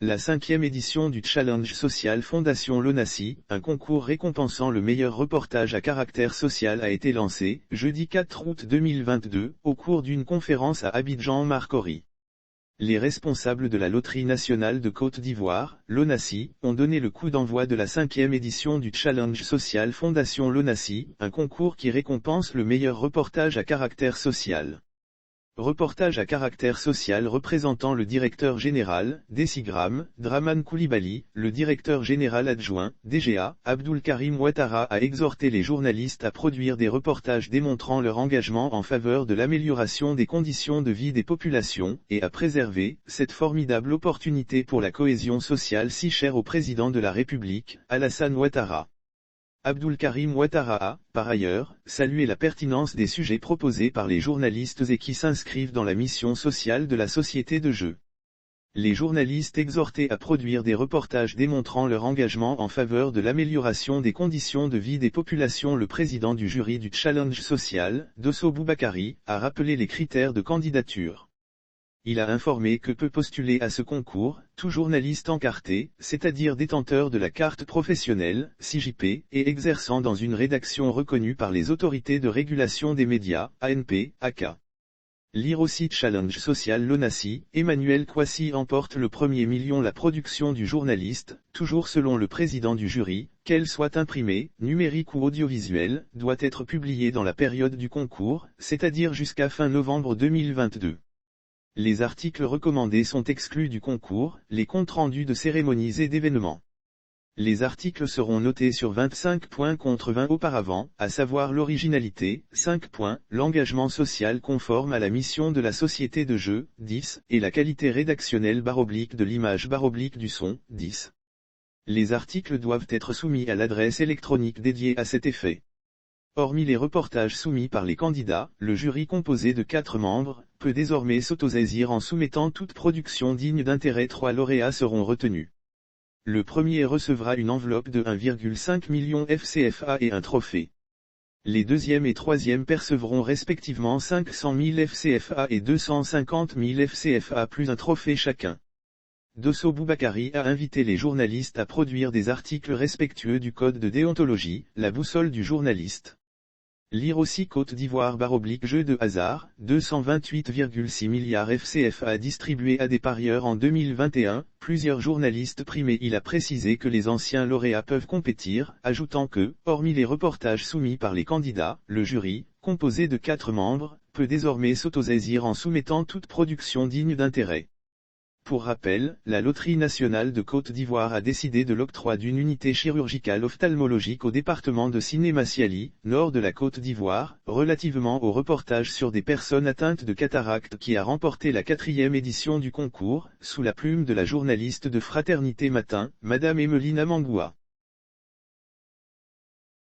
La 5e édition du Challenge Social Fondation Lonassi, un concours récompensant le meilleur reportage à caractère social a été lancé, jeudi 4 août 2022, au cours d'une conférence à Abidjan-Marcory. Les responsables de la Loterie nationale de Côte d'Ivoire, Lonassi, ont donné le coup d'envoi de la 5e édition du Challenge Social Fondation Lonassi, un concours qui récompense le meilleur reportage à caractère social. Reportage à caractère social représentant le directeur général, Decigram, Draman Koulibaly, le directeur général adjoint, DGA, Abdoul Karim Ouattara a exhorté les journalistes à produire des reportages démontrant leur engagement en faveur de l'amélioration des conditions de vie des populations, et à préserver cette formidable opportunité pour la cohésion sociale si chère au président de la République, Alassane Ouattara. Abdoul Karim Ouattara a, par ailleurs, salué la pertinence des sujets proposés par les journalistes et qui s'inscrivent dans la mission sociale de la société de jeu. Les journalistes exhortés à produire des reportages démontrant leur engagement en faveur de l'amélioration des conditions de vie des populations. Le président du jury du Challenge Social, Dosso Boubakari, a rappelé les critères de candidature. Il a informé que peut postuler à ce concours, tout journaliste encarté, c'est-à-dire détenteur de la carte professionnelle, CJP, et exerçant dans une rédaction reconnue par les autorités de régulation des médias, ANP, AK. Lire aussi Challenge Social Lonassi, Emmanuel Kouassi emporte le premier million. La production du journaliste, toujours selon le président du jury, qu'elle soit imprimée, numérique ou audiovisuelle, doit être publiée dans la période du concours, c'est-à-dire jusqu'à fin novembre 2022. Les articles recommandés sont exclus du concours, les comptes rendus de cérémonies et d'événements. Les articles seront notés sur 25 points contre 20 auparavant, à savoir l'originalité, 5 points, l'engagement social conforme à la mission de la société de jeu, 10, et la qualité rédactionnelle / de l'image / du son, 10. Les articles doivent être soumis à l'adresse électronique dédiée à cet effet. Hormis les reportages soumis par les candidats, le jury composé de 4 membres, peut désormais s'autosaisir en soumettant toute production digne d'intérêt. 3 lauréats seront retenus. Le premier recevra une enveloppe de 1,5 million FCFA et un trophée. Les deuxième et troisième percevront respectivement 500 000 FCFA et 250 000 FCFA plus un trophée chacun. Dosso Boubakari a invité les journalistes à produire des articles respectueux du code de déontologie, la boussole du journaliste. Lire aussi Côte d'Ivoire / jeu de hasard, 228,6 milliards FCFA distribués à des parieurs en 2021, plusieurs journalistes primés. Il a précisé que les anciens lauréats peuvent compétir, ajoutant que, hormis les reportages soumis par les candidats, le jury, composé de 4 membres, peut désormais s'autosaisir en soumettant toute production digne d'intérêt. Pour rappel, la Loterie nationale de Côte d'Ivoire a décidé de l'octroi d'une unité chirurgicale ophtalmologique au département de Sinéma-Siali, nord de la Côte d'Ivoire, relativement au reportage sur des personnes atteintes de cataracte qui a remporté la 4e édition du concours, sous la plume de la journaliste de Fraternité Matin, Madame Emeline Amangoua.